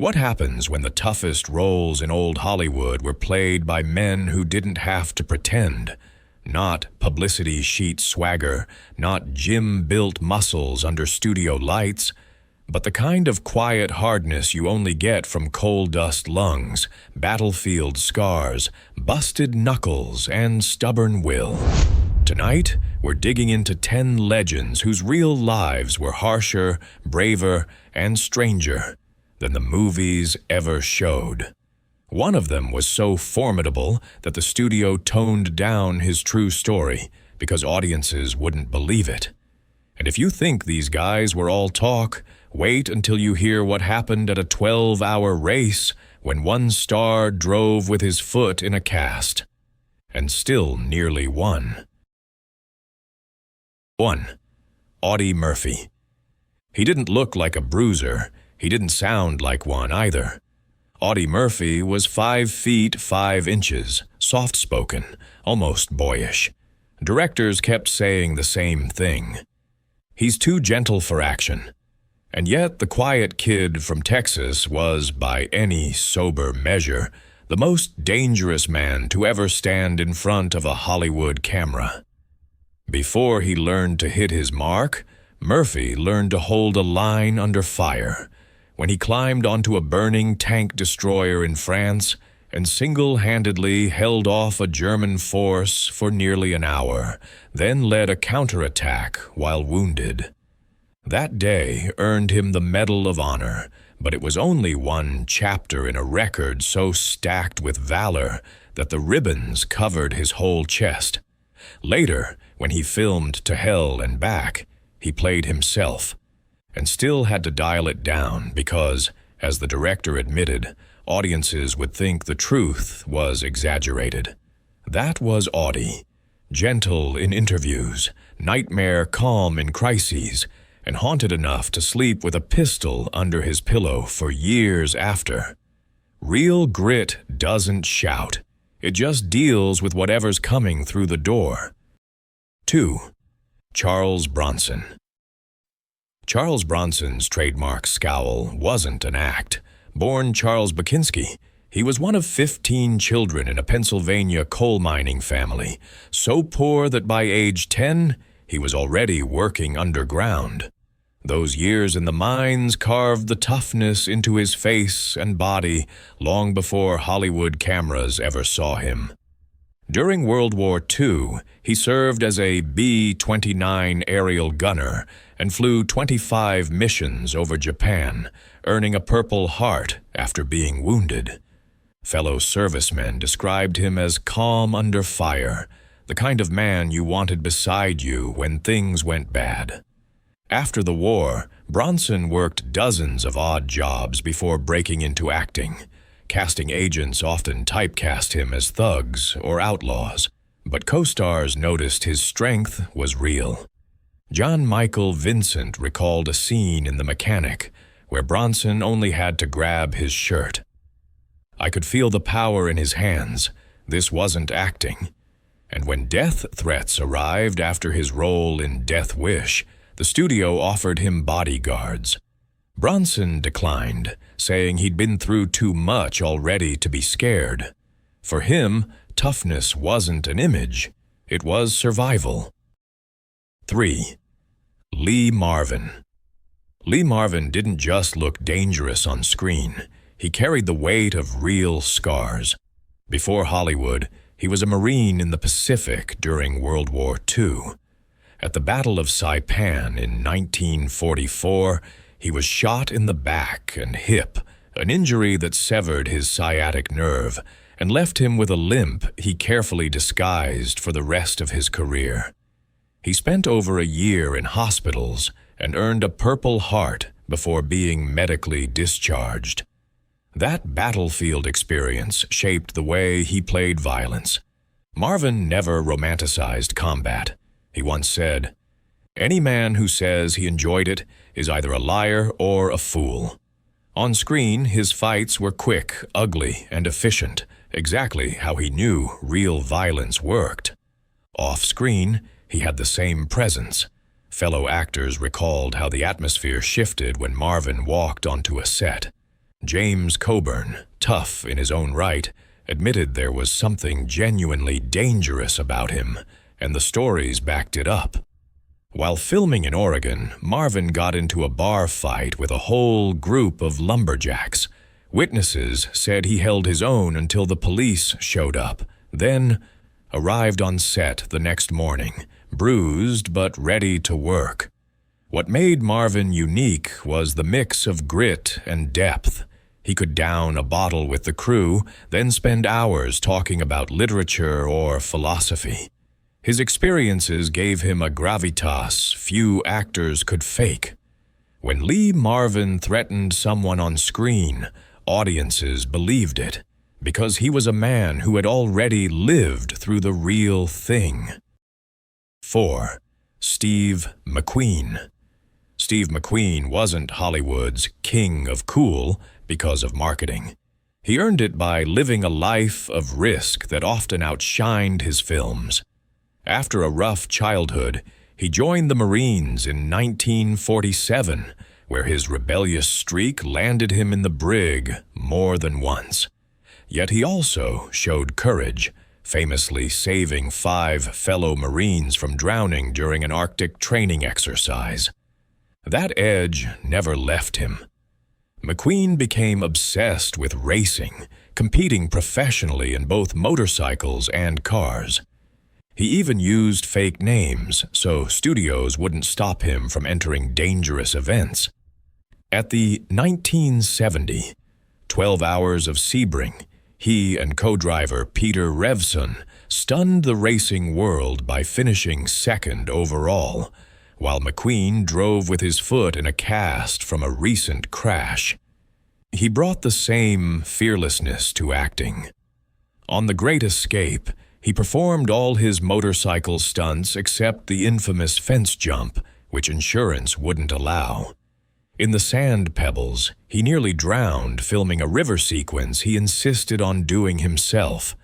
What happens when the toughest roles in old Hollywood were played by men who didn't have to pretend? Not publicity-sheet swagger, not gym-built muscles under studio lights, but the kind of quiet hardness you only get from coal-dust lungs, battlefield scars, busted knuckles, and stubborn will. Tonight, we're digging into 10 legends whose real lives were harsher, braver, and stranger than the movies ever showed. One of them was so formidable that the studio toned down his true story because audiences wouldn't believe it. And if you think these guys were all talk, wait until you hear what happened at a 12-hour race when one star drove with his foot in a cast, and still nearly won. 1. Audie Murphy. He didn't look like a bruiser. He didn't sound like one either. Audie Murphy was 5 feet 5 inches, soft-spoken, almost boyish. Directors kept saying the same thing. He's too gentle for action. And yet the quiet kid from Texas was, by any sober measure, the most dangerous man to ever stand in front of a Hollywood camera. Before he learned to hit his mark, Murphy learned to hold a line under fire. When he climbed onto a burning tank destroyer in France and single-handedly held off a German force for nearly an hour, then led a counterattack while wounded. That day earned him the Medal of Honor, but it was only one chapter in a record so stacked with valor that the ribbons covered his whole chest. Later, when he filmed To Hell and Back, he played himself, and still had to dial it down because, as the director admitted, audiences would think the truth was exaggerated. That was Audie, gentle in interviews, nightmare calm in crises, and haunted enough to sleep with a pistol under his pillow for years after. Real grit doesn't shout. It just deals with whatever's coming through the door. 2. Charles Bronson. Charles Bronson's trademark scowl wasn't an act. Born Charles Bakinski, he was one of 15 children in a Pennsylvania coal mining family, so poor that by age 10, he was already working underground. Those years in the mines carved the toughness into his face and body long before Hollywood cameras ever saw him. During World War II, he served as a B-29 aerial gunner and flew 25 missions over Japan, earning a Purple Heart after being wounded. Fellow servicemen described him as calm under fire, the kind of man you wanted beside you when things went bad. After the war, Bronson worked dozens of odd jobs before breaking into acting. Casting agents often typecast him as thugs or outlaws, but co-stars noticed his strength was real. John Michael Vincent recalled a scene in The Mechanic where Bronson only had to grab his shirt. I could feel the power in his hands. This wasn't acting. And when death threats arrived after his role in Death Wish, the studio offered him bodyguards. Bronson declined, saying he'd been through too much already to be scared. For him, toughness wasn't an image, it was survival. 3. Lee Marvin. Lee Marvin didn't just look dangerous on screen, he carried the weight of real scars. Before Hollywood, he was a Marine in the Pacific during World War II. At the Battle of Saipan in 1944, he was shot in the back and hip, an injury that severed his sciatic nerve and left him with a limp he carefully disguised for the rest of his career. He spent over a year in hospitals and earned a Purple Heart before being medically discharged. That battlefield experience shaped the way he played violence. Marvin never romanticized combat. He once said, "Any man who says he enjoyed it is either a liar or a fool." On screen, his fights were quick, ugly, and efficient, exactly how he knew real violence worked. Off-screen, he had the same presence. Fellow actors recalled how the atmosphere shifted when Marvin walked onto a set. James Coburn, tough in his own right, admitted there was something genuinely dangerous about him, and the stories backed it up. While filming in Oregon, Marvin got into a bar fight with a whole group of lumberjacks. Witnesses said he held his own until the police showed up, then arrived on set the next morning, bruised but ready to work. What made Marvin unique was the mix of grit and depth. He could down a bottle with the crew, then spend hours talking about literature or philosophy. His experiences gave him a gravitas few actors could fake. When Lee Marvin threatened someone on screen, audiences believed it, because he was a man who had already lived through the real thing. 4. Steve McQueen. Steve McQueen wasn't Hollywood's king of cool because of marketing. He earned it by living a life of risk that often outshined his films. After a rough childhood, he joined the Marines in 1947, where his rebellious streak landed him in the brig more than once. Yet he also showed courage, famously saving 5 fellow Marines from drowning during an Arctic training exercise. That edge never left him. McQueen became obsessed with racing, competing professionally in both motorcycles and cars. He even used fake names so studios wouldn't stop him from entering dangerous events. At the 1970 12 Hours of Sebring, he and co-driver Peter Revson stunned the racing world by finishing second overall, while McQueen drove with his foot in a cast from a recent crash. He brought the same fearlessness to acting. On The Great Escape, he performed all his motorcycle stunts except the infamous fence jump, which insurance wouldn't allow. In The Sand Pebbles, he nearly drowned filming a river sequence he insisted on doing himself.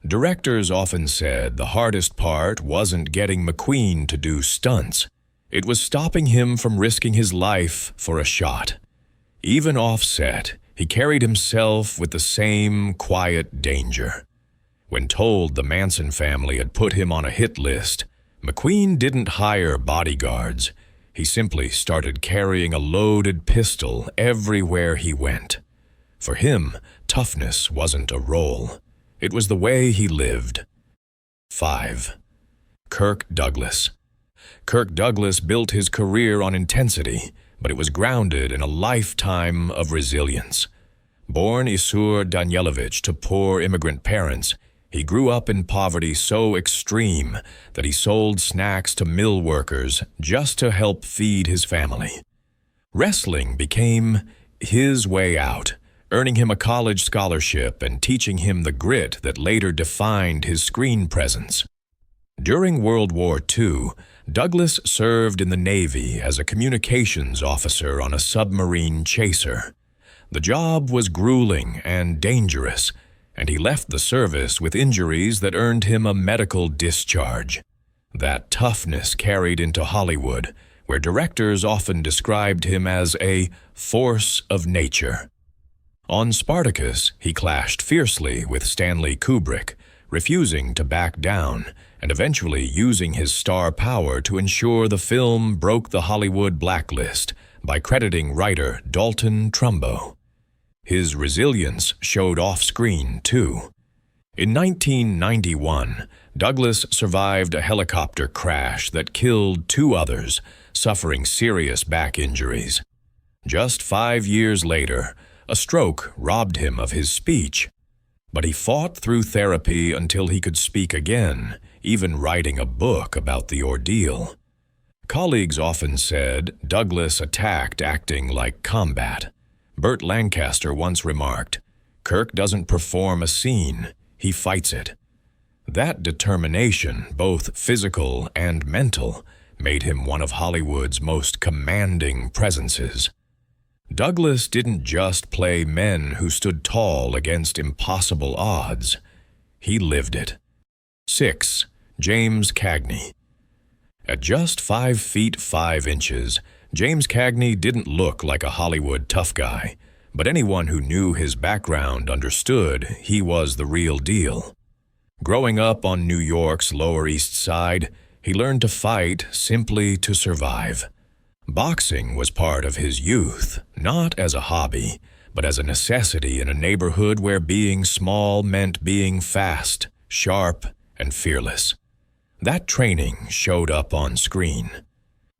Directors often said the hardest part wasn't getting McQueen to do stunts. It was stopping him from risking his life for a shot. Even off set, he carried himself with the same quiet danger. When told the Manson family had put him on a hit list, McQueen didn't hire bodyguards. He simply started carrying a loaded pistol everywhere he went. For him, toughness wasn't a role. It was the way he lived. 5. Kirk Douglas. Kirk Douglas built his career on intensity, but it was grounded in a lifetime of resilience. Born Isur Danielovich to poor immigrant parents, he grew up in poverty so extreme that he sold snacks to mill workers just to help feed his family. Wrestling became his way out, earning him a college scholarship and teaching him the grit that later defined his screen presence. During World War II, Douglas served in the Navy as a communications officer on a submarine chaser. The job was grueling and dangerous, and he left the service with injuries that earned him a medical discharge. That toughness carried into Hollywood, where directors often described him as a force of nature. On Spartacus, he clashed fiercely with Stanley Kubrick, refusing to back down, and eventually using his star power to ensure the film broke the Hollywood blacklist by crediting writer Dalton Trumbo. His resilience showed off-screen, too. In 1991, Douglas survived a helicopter crash that killed 2 others, suffering serious back injuries. Just 5 years later, a stroke robbed him of his speech. But he fought through therapy until he could speak again, even writing a book about the ordeal. Colleagues often said Douglas attacked acting like combat. Burt Lancaster once remarked, "Kirk doesn't perform a scene, he fights it." That determination, both physical and mental, made him one of Hollywood's most commanding presences. Douglas didn't just play men who stood tall against impossible odds. He lived it. 6. James Cagney. At just 5 feet 5 inches, James Cagney didn't look like a Hollywood tough guy, but anyone who knew his background understood he was the real deal. Growing up on New York's Lower East Side, he learned to fight simply to survive. Boxing was part of his youth, not as a hobby, but as a necessity in a neighborhood where being small meant being fast, sharp, and fearless. That training showed up on screen.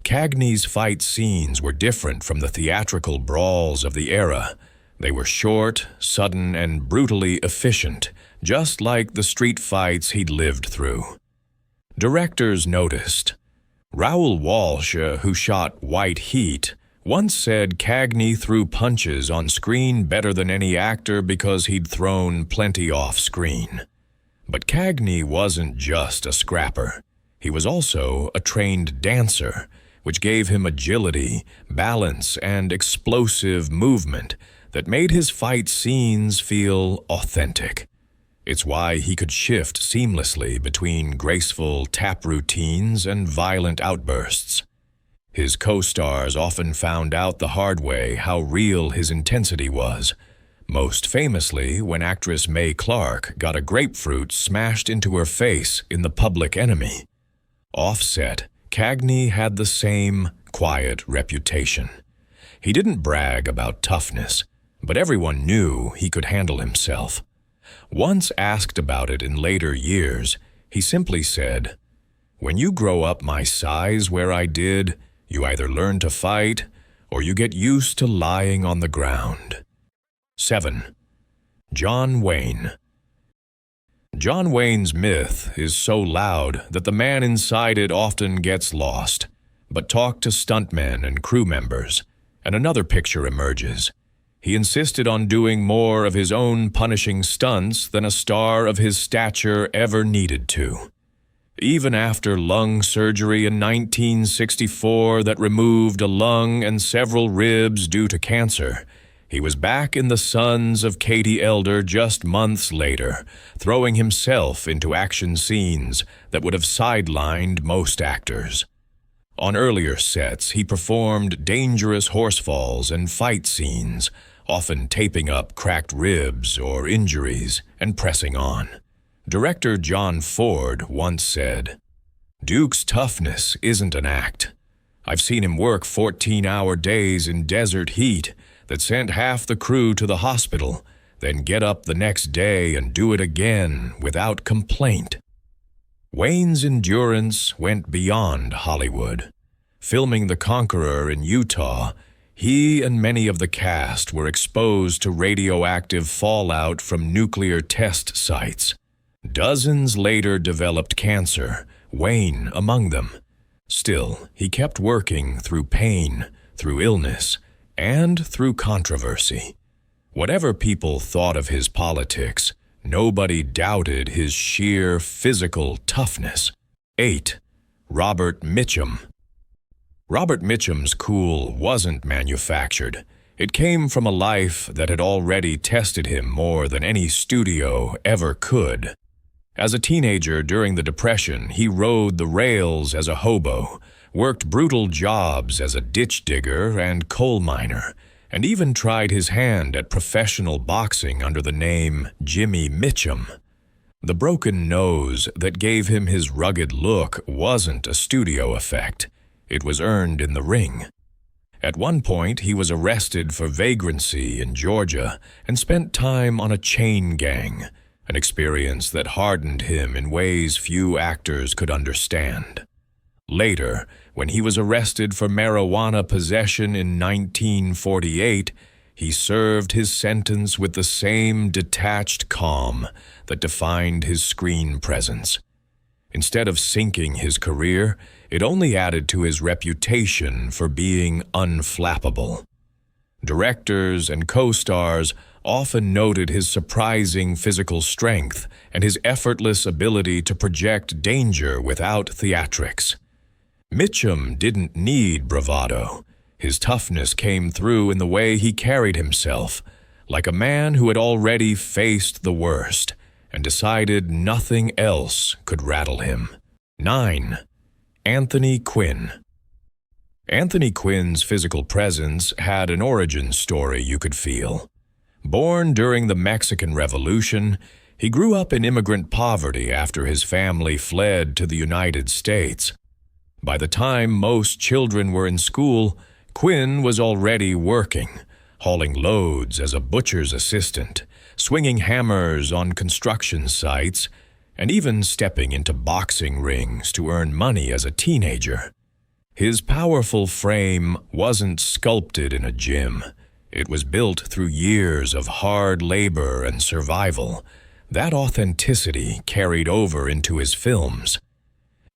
Cagney's fight scenes were different from the theatrical brawls of the era. They were short, sudden, and brutally efficient, just like the street fights he'd lived through. Directors noticed. Raoul Walsh, who shot White Heat, once said Cagney threw punches on screen better than any actor because he'd thrown plenty off screen. But Cagney wasn't just a scrapper. He was also a trained dancer, which gave him agility, balance, and explosive movement that made his fight scenes feel authentic. It's why he could shift seamlessly between graceful tap routines and violent outbursts. His co-stars often found out the hard way how real his intensity was, most famously when actress Mae Clarke got a grapefruit smashed into her face in The Public Enemy. Offset, Cagney had the same quiet reputation. He didn't brag about toughness, but everyone knew he could handle himself. Once asked about it in later years, he simply said, "When you grow up my size where I did, you either learn to fight or you get used to lying on the ground." 7. John Wayne. John Wayne's myth is so loud that the man inside it often gets lost. But talk to stuntmen and crew members, and another picture emerges. He insisted on doing more of his own punishing stunts than a star of his stature ever needed to. Even after lung surgery in 1964 that removed a lung and several ribs due to cancer, he was back in the Sons of Katie Elder just months later, throwing himself into action scenes that would have sidelined most actors. On earlier sets, he performed dangerous horsefalls and fight scenes, often taping up cracked ribs or injuries and pressing on. Director John Ford once said, "Duke's toughness isn't an act. I've seen him work 14-hour days in desert heat that sent half the crew to the hospital, then get up the next day and do it again without complaint." Wayne's endurance went beyond Hollywood. Filming The Conqueror in Utah, he and many of the cast were exposed to radioactive fallout from nuclear test sites. Dozens later developed cancer, Wayne among them. Still, he kept working through pain, through illness, and through controversy. Whatever people thought of his politics, nobody doubted his sheer physical toughness. 8. Robert Mitchum. Robert Mitchum's cool wasn't manufactured. It came from a life that had already tested him more than any studio ever could. As a teenager during the Depression, he rode the rails as a hobo, worked brutal jobs as a ditch digger and coal miner, and even tried his hand at professional boxing under the name Jimmy Mitchum. The broken nose that gave him his rugged look wasn't a studio effect. It was earned in the ring. At one point, he was arrested for vagrancy in Georgia and spent time on a chain gang, an experience that hardened him in ways few actors could understand. Later, when he was arrested for marijuana possession in 1948, he served his sentence with the same detached calm that defined his screen presence. Instead of sinking his career, it only added to his reputation for being unflappable. Directors and co-stars often noted his surprising physical strength and his effortless ability to project danger without theatrics. Mitchum didn't need bravado. His toughness came through in the way he carried himself, like a man who had already faced the worst and decided nothing else could rattle him. 9. Anthony Quinn. Anthony Quinn's physical presence had an origin story you could feel. Born during the Mexican Revolution, he grew up in immigrant poverty after his family fled to the United States. By the time most children were in school, Quinn was already working, hauling loads as a butcher's assistant, swinging hammers on construction sites, and even stepping into boxing rings to earn money as a teenager. His powerful frame wasn't sculpted in a gym. It was built through years of hard labor and survival. That authenticity carried over into his films.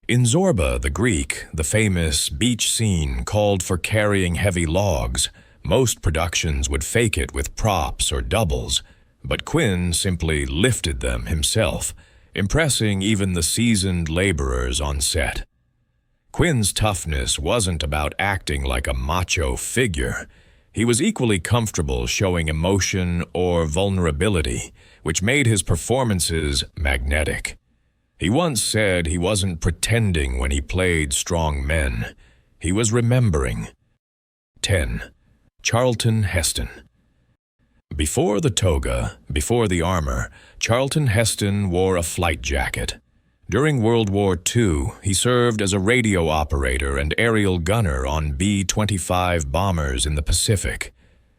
In Zorba, the Greek, the famous beach scene called for carrying heavy logs. Most productions would fake it with props or doubles, but Quinn simply lifted them himself, impressing even the seasoned laborers on set. Quinn's toughness wasn't about acting like a macho figure. He was equally comfortable showing emotion or vulnerability, which made his performances magnetic. He once said he wasn't pretending when he played strong men. He was remembering. 10. Charlton Heston. Before the toga, before the armor, Charlton Heston wore a flight jacket. During World War II, he served as a radio operator and aerial gunner on B-25 bombers in the Pacific.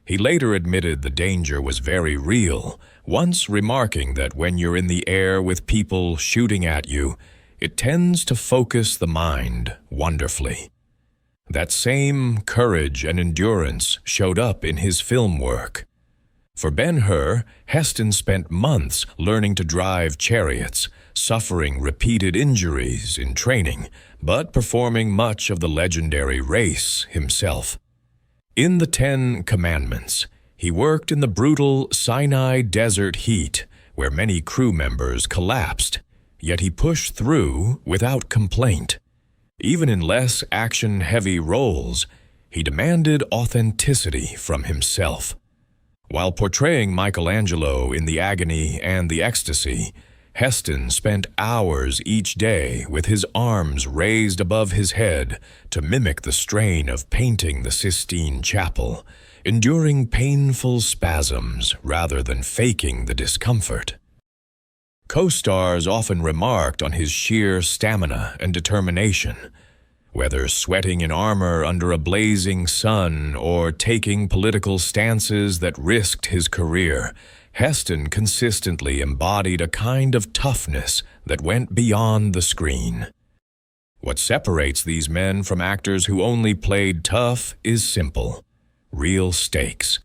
He later admitted the danger was very real, once remarking that when you're in the air with people shooting at you, it tends to focus the mind wonderfully. That same courage and endurance showed up in his film work. For Ben-Hur, Heston spent months learning to drive chariots, suffering repeated injuries in training, but performing much of the legendary race himself. In the 10 Commandments, he worked in the brutal Sinai desert heat, where many crew members collapsed, yet he pushed through without complaint. Even in less action-heavy roles, he demanded authenticity from himself. While portraying Michelangelo in the agony and the ecstasy, Heston spent hours each day with his arms raised above his head to mimic the strain of painting the Sistine Chapel, enduring painful spasms rather than faking the discomfort. Co-stars often remarked on his sheer stamina and determination. Whether sweating in armor under a blazing sun or taking political stances that risked his career, Heston consistently embodied a kind of toughness that went beyond the screen. What separates these men from actors who only played tough is simple: real stakes.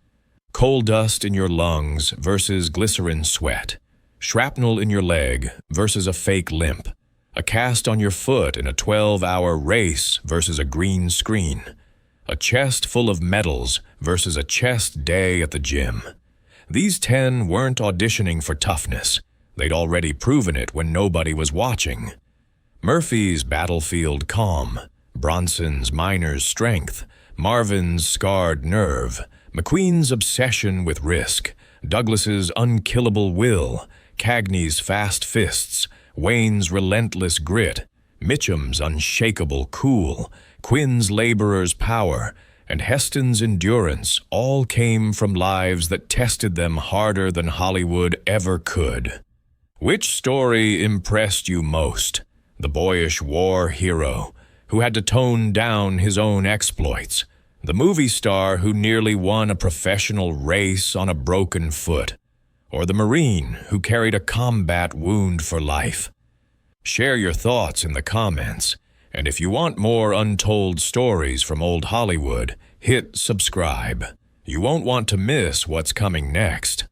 Coal dust in your lungs versus glycerin sweat. Shrapnel in your leg versus a fake limp. A cast on your foot in a 12-hour race versus a green screen. A chest full of medals versus a chest day at the gym. These 10 weren't auditioning for toughness. They'd already proven it when nobody was watching. Murphy's battlefield calm, Bronson's miner's strength, Marvin's scarred nerve, McQueen's obsession with risk, Douglas's unkillable will, Cagney's fast fists, Wayne's relentless grit, Mitchum's unshakable cool, Quinn's laborer's power, and Heston's endurance all came from lives that tested them harder than Hollywood ever could. Which story impressed you most? The boyish war hero who had to tone down his own exploits, the movie star who nearly won a professional race on a broken foot, or the Marine who carried a combat wound for life? Share your thoughts in the comments, and if you want more untold stories from old Hollywood, hit subscribe. You won't want to miss what's coming next.